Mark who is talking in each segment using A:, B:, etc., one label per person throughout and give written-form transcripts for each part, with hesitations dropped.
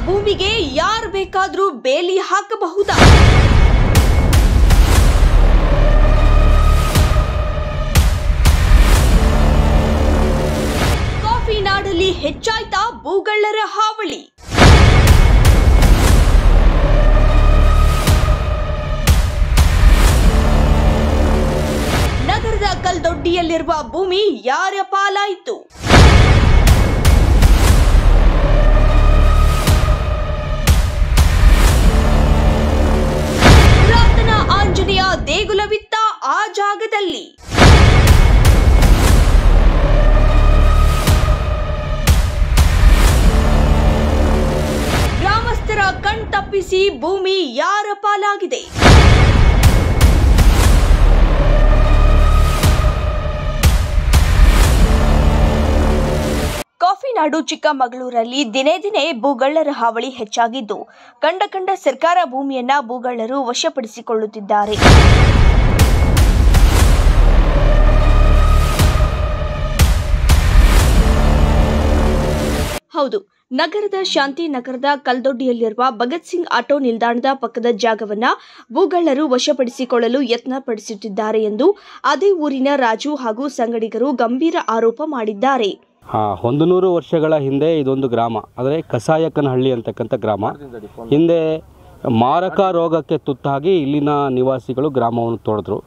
A: ಭೂಮಿಗೆ ಯಾರು ಬೇಕಾದರೂ ಬೇಲಿ ಹಾಕಬಹುದಾ? ಕಾಫಿ ನಾಡಲ್ಲಿ ಹೆಚ್ಚಾಯ್ತಾ ಭೂಗಳ್ಳರ ಹಾವಳಿ? ನಗರದ ಕಲ್ದೊಡ್ಡಿಯಲ್ಲಿರುವ ಭೂಮಿ ಯಾರ ಪಾಲಾಯಿತು? ಪುರಾತನ ಆಂಜನೇಯ ದೇಗುಲವಿತ್ತ ಆ ಜಾಗದಲ್ಲಿ. ಗ್ರಾಮಸ್ಥರ ಕಣ್ತಪ್ಪಿಸಿ ಭೂಮಿ ಯಾರ ಪಾಲಾಗಿದೆ? ಕಾಫಿನಾಡು ಚಿಕ್ಕಮಗಳೂರಲ್ಲಿ ದಿನೇ ದಿನೇ ಭೂಗಳ್ಳರ ಹಾವಳಿ ಹೆಚ್ಚಾಗಿದ್ದು, ಕಂಡ ಸರ್ಕಾರ ಭೂಮಿಯನ್ನ ಭೂಗಳ್ಳರು ವಶಪಡಿಸಿಕೊಳ್ಳುತ್ತಿದ್ದಾರೆ. ಹೌದು, ನಗರದ ಶಾಂತಿನಗರದ ಕಲ್ದೊಡ್ಡಿಯಲ್ಲಿರುವ ಭಗತ್ ಸಿಂಗ್ ಆಟೋ ನಿಲ್ದಾಣದ ಪಕ್ಕದ ಜಾಗವನ್ನ ಭೂಗಳ್ಳರು ವಶಪಡಿಸಿಕೊಳ್ಳಲು ಯತ್ನ ಪಡಿಸುತ್ತಿದ್ದಾರೆ ಎಂದು ಅದೇ ಊರಿನ ರಾಜು ಹಾಗೂ ಸಂಗಡಿಗರು ಗಂಭೀರ ಆರೋಪ ಮಾಡಿದ್ದಾರೆ.
B: 100 ವರ್ಷಗಳ ಹಿಂದೆ ಇದೊಂದು ಗ್ರಾಮ, ಅಂದರೆ ಕಸಾಯಕ್ಕನಹಳ್ಳಿ ಅಂತಕ್ಕಂಥ ಗ್ರಾಮ. ಹಿಂದೆ ಮಾರಕ ರೋಗಕ್ಕೆ ತುತ್ತಾಗಿ ಇಲ್ಲಿನ ನಿವಾಸಿಗಳು ಗ್ರಾಮವನ್ನು ತೊಳೆದ್ರು.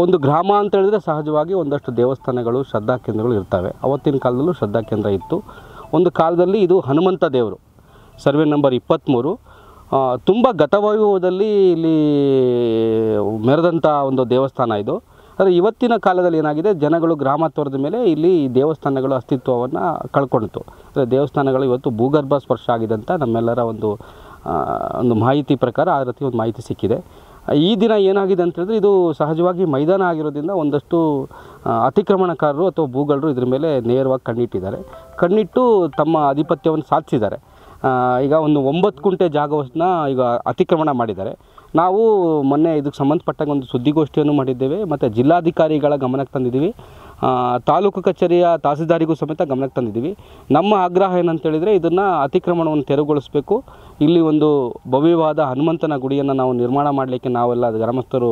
B: ಒಂದು ಗ್ರಾಮ ಅಂತ ಹೇಳಿದ್ರೆ ಸಹಜವಾಗಿ ಒಂದಷ್ಟು ದೇವಸ್ಥಾನಗಳು, ಶ್ರದ್ಧಾ ಕೇಂದ್ರಗಳು ಇರ್ತವೆ. ಅವತ್ತಿನ ಕಾಲದಲ್ಲೂ ಶ್ರದ್ಧಾ ಕೇಂದ್ರ ಇತ್ತು. ಒಂದು ಕಾಲದಲ್ಲಿ ಇದು ಹನುಮಂತ ದೇವರು, ಸರ್ವೆ ನಂಬರ್ 23, ತುಂಬ ಗತವೈಭವದಲ್ಲಿ ಇಲ್ಲಿ ಮೆರೆದಂಥ ಒಂದು ದೇವಸ್ಥಾನ ಇದು. ಆದರೆ ಇವತ್ತಿನ ಕಾಲದಲ್ಲಿ ಏನಾಗಿದೆ, ಜನಗಳು ಗ್ರಾಮ ತೊರೆದ ಮೇಲೆ ಇಲ್ಲಿ ದೇವಸ್ಥಾನಗಳು ಅಸ್ತಿತ್ವವನ್ನು ಕಳ್ಕೊಂಡಿತು. ಅಂದರೆ ದೇವಸ್ಥಾನಗಳು ಇವತ್ತು ಭೂಗರ್ಭ ಸ್ಪರ್ಶ ಆಗಿದೆ ಅಂತ ನಮ್ಮೆಲ್ಲರ ಒಂದು ಮಾಹಿತಿ ಪ್ರಕಾರ ಆ ರೀತಿ ಒಂದು ಮಾಹಿತಿ ಸಿಕ್ಕಿದೆ. ಈ ದಿನ ಏನಾಗಿದೆ ಅಂತ ಹೇಳಿದ್ರೆ, ಇದು ಸಹಜವಾಗಿ ಮೈದಾನ ಆಗಿರೋದ್ರಿಂದ ಒಂದಷ್ಟು ಅತಿಕ್ರಮಣಕಾರರು ಅಥವಾ ಭೂಗಳ್ಳರು ಇದ್ರ ಮೇಲೆ ನೇರವಾಗಿ ಕಣ್ಣಿಟ್ಟು ತಮ್ಮ ಆಧಿಪತ್ಯವನ್ನು ಸಾಧಿಸಿದ್ದಾರೆ. ಈಗ ಒಂದು 9 ಗುಂಟೆ ಜಾಗವನ್ನು ಈಗ ಅತಿಕ್ರಮಣ ಮಾಡಿದ್ದಾರೆ. ನಾವು ಮೊನ್ನೆ ಇದಕ್ಕೆ ಸಂಬಂಧಪಟ್ಟಂಗೆ ಒಂದು ಸುದ್ದಿಗೋಷ್ಠಿಯನ್ನು ಮಾಡಿದ್ದೇವೆ ಮತ್ತು ಜಿಲ್ಲಾಧಿಕಾರಿಗಳ ಗಮನಕ್ಕೆ ತಂದಿದ್ದೀವಿ, ತಾಲೂಕು ಕಚೇರಿಯ ತಹಸೀಲ್ದಾರಿಗೂ ಸಮೇತ ಗಮನಕ್ಕೆ ತಂದಿದ್ದೀವಿ. ನಮ್ಮ ಆಗ್ರಹ ಏನಂತೇಳಿದರೆ, ಇದನ್ನು ಅತಿಕ್ರಮಣವನ್ನು ತೆರವುಗೊಳಿಸಬೇಕು. ಇಲ್ಲಿ ಒಂದು ಭವ್ಯವಾದ ಹನುಮಂತನ ಗುಡಿಯನ್ನು ನಾವು ನಿರ್ಮಾಣ ಮಾಡಲಿಕ್ಕೆ ನಾವೆಲ್ಲ ಗ್ರಾಮಸ್ಥರು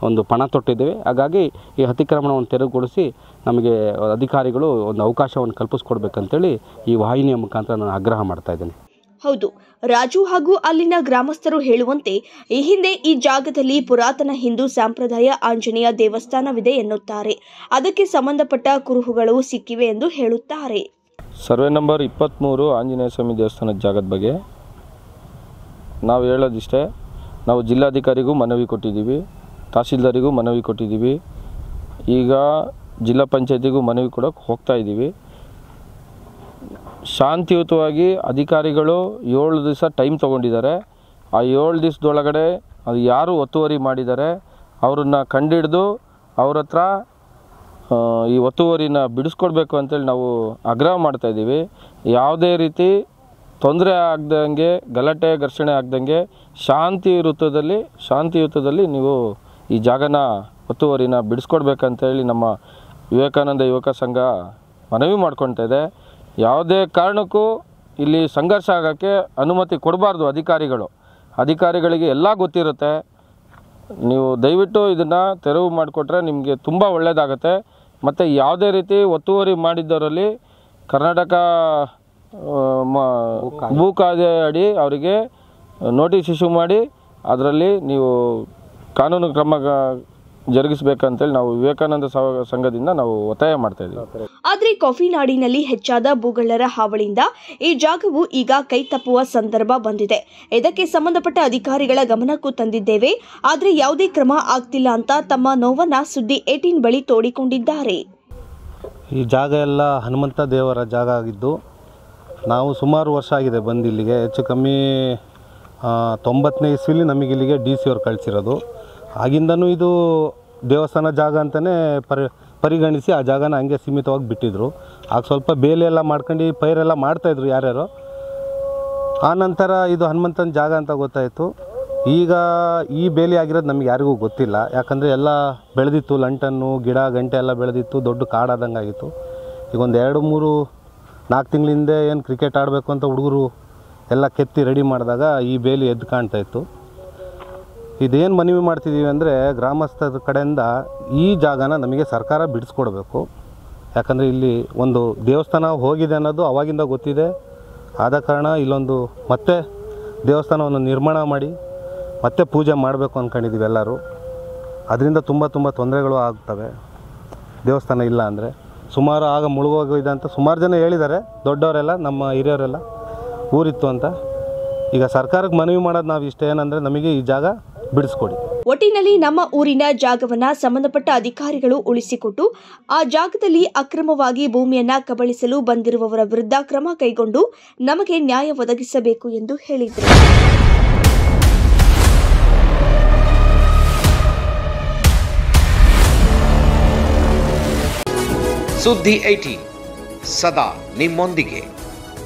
B: ಒಂದು ಪಣ ತೊಟ್ಟಿದ್ದೇವೆ. ಹಾಗಾಗಿ ಈ ಅತಿಕ್ರಮಣವನ್ನು ತೆರವುಗೊಳಿಸಿ ನಮಗೆ ಅಧಿಕಾರಿಗಳು ಒಂದು ಅವಕಾಶವನ್ನು ಕಲ್ಪಿಸ್ಕೊಡ್ಬೇಕಂತೇಳಿ ಈ ವಾಹಿನಿಯ ಮುಖಾಂತರ ನಾನು ಆಗ್ರಹ ಮಾಡ್ತಾಯಿದ್ದೇನೆ.
A: ಹೌದು, ರಾಜು ಹಾಗೂ ಅಲ್ಲಿನ ಗ್ರಾಮಸ್ಥರು ಹೇಳುವಂತೆ ಈ ಹಿಂದೆ ಈ ಜಾಗದಲ್ಲಿ ಪುರಾತನ ಹಿಂದೂ ಸಂಪ್ರದಾಯ ಆಂಜನೇಯ ದೇವಸ್ಥಾನವಿದೆ ಎನ್ನುತ್ತಾರೆ. ಅದಕ್ಕೆ ಸಂಬಂಧಪಟ್ಟ ಕುರುಹುಗಳು ಸಿಕ್ಕಿವೆ ಎಂದು ಹೇಳುತ್ತಾರೆ.
C: ಸರ್ವೆ ನಂಬರ್ 23 ಆಂಜನೇಯ ಸ್ವಾಮಿ ದೇವಸ್ಥಾನದ ಜಾಗದ ಬಗ್ಗೆ ನಾವು ಹೇಳೋದಿಷ್ಟೇ. ನಾವು ಜಿಲ್ಲಾಧಿಕಾರಿಗೂ ಮನವಿ ಕೊಟ್ಟಿದ್ದೀವಿ, ತಹಸೀಲ್ದಾರಿಗೂ ಮನವಿ ಕೊಟ್ಟಿದ್ದೀವಿ, ಈಗ ಜಿಲ್ಲಾ ಪಂಚಾಯತಿಗೂ ಮನವಿ ಕೊಡೋಕ್ಕೆ ಹೋಗ್ತಾ ಇದ್ದೀವಿ. ಶಾಂತಿಯುತವಾಗಿ ಅಧಿಕಾರಿಗಳು 7 ದಿವಸ ಟೈಮ್ ತೊಗೊಂಡಿದ್ದಾರೆ. ಆ 7 ದಿವಸದೊಳಗಡೆ ಅದು ಯಾರು ಒತ್ತುವರಿ ಮಾಡಿದ್ದಾರೆ ಅವ್ರನ್ನ ಕಂಡುಹಿಡಿದು ಅವ್ರ ಹತ್ರ ಈ ಒತ್ತುವರಿನ ಬಿಡಿಸ್ಕೊಡ್ಬೇಕು ಅಂತೇಳಿ ನಾವು ಆಗ್ರಹ ಮಾಡ್ತಾಯಿದ್ದೀವಿ. ಯಾವುದೇ ರೀತಿ ತೊಂದರೆ ಆಗ್ದಂಗೆ, ಗಲಾಟೆ ಘರ್ಷಣೆ ಆಗ್ದಂಗೆ ಶಾಂತಿಯುತದಲ್ಲಿ ನೀವು ಈ ಜಾಗನ ಒತ್ತುವರಿನ ಬಿಡಿಸ್ಕೊಡ್ಬೇಕಂತೇಳಿ ನಮ್ಮ ವಿವೇಕಾನಂದ ಯುವಕ ಸಂಘ ಮನವಿ ಮಾಡ್ಕೊಳ್ತಾ ಇದೆ. ಯಾವುದೇ ಕಾರಣಕ್ಕೂ ಇಲ್ಲಿ ಸಂಘರ್ಷ ಆಗೋಕ್ಕೆ ಅನುಮತಿ ಕೊಡಬಾರ್ದು. ಅಧಿಕಾರಿಗಳಿಗೆ ಎಲ್ಲ ಗೊತ್ತಿರುತ್ತೆ. ನೀವು ದಯವಿಟ್ಟು ಇದನ್ನು ತೆರವು ಮಾಡಿಕೊಟ್ರೆ ನಿಮಗೆ ತುಂಬ ಒಳ್ಳೆಯದಾಗುತ್ತೆ. ಮತ್ತು ಯಾವುದೇ ರೀತಿ ಒತ್ತುವರಿ ಮಾಡಿದ್ದವರಲ್ಲಿ ಕರ್ನಾಟಕ ಭೂ ಕಾಯ್ದೆ ಅಡಿ ಅವರಿಗೆ ನೋಟಿಸ್ ಇಶ್ಯೂ ಮಾಡಿ ಅದರಲ್ಲಿ ನೀವು ಕಾನೂನು ಕ್ರಮ ಜರುಗಿಸಬೇಕಂತೇಳಿ ನಾವು ವಿವೇಕಾನಂದ ಸಂಘದಿಂದ ನಾವು ಒತ್ತಾಯ ಮಾಡ್ತಾ ಇದ್ದೀವಿ.
A: ಆದರೆ ಕಾಫಿನಾಡಿನಲ್ಲಿ ಹೆಚ್ಚಾದ ಭೂಗಳ್ಳರ ಹಾವಳಿಯಿಂದ ಈ ಜಾಗವು ಈಗ ಕೈ ತಪ್ಪುವ ಸಂದರ್ಭ ಬಂದಿದೆ. ಇದಕ್ಕೆ ಸಂಬಂಧಪಟ್ಟ ಅಧಿಕಾರಿಗಳ ಗಮನಕ್ಕೂ ತಂದಿದ್ದೇವೆ, ಆದರೆ ಯಾವುದೇ ಕ್ರಮ ಆಗ್ತಿಲ್ಲ ಅಂತ ತಮ್ಮ ನೋವನ್ನ ಸುದ್ದಿ 18 ಬಳಿ ತೋಡಿಕೊಂಡಿದ್ದಾರೆ.
D: ಈ ಜಾಗ ಎಲ್ಲ ಹನುಮಂತ ದೇವರ ಜಾಗ ಆಗಿದ್ದು ನಾವು ಸುಮಾರು ವರ್ಷ ಆಗಿದೆ ಬಂದು ಇಲ್ಲಿಗೆ. ಹೆಚ್ಚು ಕಮ್ಮಿ 90ನೇ ಇಸ್ವಿಲಿ ನಮಗೆ ಇಲ್ಲಿಗೆ DC ಅವ್ರು ಕಳಿಸಿರೋದು. ಆಗಿಂದನೂ ಇದು ದೇವಸ್ಥಾನ ಜಾಗ ಅಂತಲೇ ಪರಿಗಣಿಸಿ ಆ ಜಾಗನ ಹಂಗೆ ಸೀಮಿತವಾಗಿ ಬಿಟ್ಟಿದ್ರು. ಆಗ ಸ್ವಲ್ಪ ಬೇಲಿ ಎಲ್ಲ ಮಾಡ್ಕೊಂಡು ಪೈರೆಲ್ಲ ಮಾಡ್ತಾಯಿದ್ರು ಯಾರ್ಯಾರೋ. ಆನಂತರ ಇದು ಹನುಮಂತನ ಜಾಗ ಅಂತ ಗೊತ್ತಾಯಿತು. ಈಗ ಈ ಬೇಲಿ ಆಗಿರೋದು ನಮಗೆ ಯಾರಿಗೂ ಗೊತ್ತಿಲ್ಲ. ಯಾಕಂದರೆ ಎಲ್ಲ ಬೆಳೆದಿತ್ತು, ಲಂಟನ್ನು ಗಿಡ ಗಂಟೆ ಎಲ್ಲ ಬೆಳೆದಿತ್ತು, ದೊಡ್ಡ ಕಾಡಾದಂಗೆ ಆಗಿತ್ತು. ಈಗ ಒಂದು 2-3-4 ತಿಂಗಳಿಂದ ಏನು ಕ್ರಿಕೆಟ್ ಆಡಬೇಕು ಅಂತ ಹುಡುಗರು ಎಲ್ಲ ಕೆತ್ತಿ ರೆಡಿ ಮಾಡಿದಾಗ ಈ ಬೇಲಿ ಎದ್ದು ಕಾಣ್ತಾ ಇತ್ತು. ಇದೇನು ಮನವಿ ಮಾಡ್ತಿದ್ದೀವಿ ಅಂದರೆ ಗ್ರಾಮಸ್ಥರ ಕಡೆಯಿಂದ ಈ ಜಾಗನ ನಮಗೆ ಸರ್ಕಾರ ಬಿಡಿಸ್ಕೊಡ್ಬೇಕು. ಯಾಕಂದರೆ ಇಲ್ಲಿ ಒಂದು ದೇವಸ್ಥಾನ ಹೋಗಿದೆ ಅನ್ನೋದು ಅವಾಗಿಂದ ಗೊತ್ತಿದೆ. ಆದ ಕಾರಣ ಇಲ್ಲೊಂದು ಮತ್ತೆ ದೇವಸ್ಥಾನವನ್ನು ನಿರ್ಮಾಣ ಮಾಡಿ ಮತ್ತೆ ಪೂಜೆ ಮಾಡಬೇಕು ಅಂದ್ಕೊಂಡಿದ್ದೀವಿ ಎಲ್ಲರೂ. ಅದರಿಂದ ತುಂಬ ತೊಂದರೆಗಳು ಆಗ್ತವೆ ದೇವಸ್ಥಾನ ಇಲ್ಲ ಅಂದರೆ. ಸುಮಾರು ಆಗ ಮುಳುಗೋಗಿದೆ ಅಂತ ಸುಮಾರು ಜನ ಹೇಳಿದ್ದಾರೆ, ದೊಡ್ಡವರೆಲ್ಲ, ನಮ್ಮ ಹಿರಿಯವರೆಲ್ಲ. ಊರಿತ್ತು ಅಂತ. ಈಗ ಸರ್ಕಾರಕ್ಕೆ ಮನವಿ ಮಾಡೋದು ನಾವು ಇಷ್ಟ ಏನಂದರೆ ನಮಗೆ ಈ ಜಾಗ ಬಿಡಿಸ್ಕೊಡಿ.
A: ಒಟ್ಟಿನಲ್ಲಿ ನಮ್ಮ ಊರಿನ ಜಾಗವನ್ನ ಸಂಬಂಧಪಟ್ಟ ಅಧಿಕಾರಿಗಳು ಉಳಿಸಿಕೊಟ್ಟು ಆ ಜಾಗದಲ್ಲಿ ಅಕ್ರಮವಾಗಿ ಭೂಮಿಯನ್ನ ಕಬಳಿಸಲು ಬಂದಿರುವವರ ವಿರುದ್ಧ ಕ್ರಮ ಕೈಗೊಂಡು ನಮಗೆ ನ್ಯಾಯ ಒದಗಿಸಬೇಕು ಎಂದು ಹೇಳಿದರು.
E: ಸುದ್ದಿ 18 ಸದಾ ನಿಮ್ಮೊಂದಿಗೆ.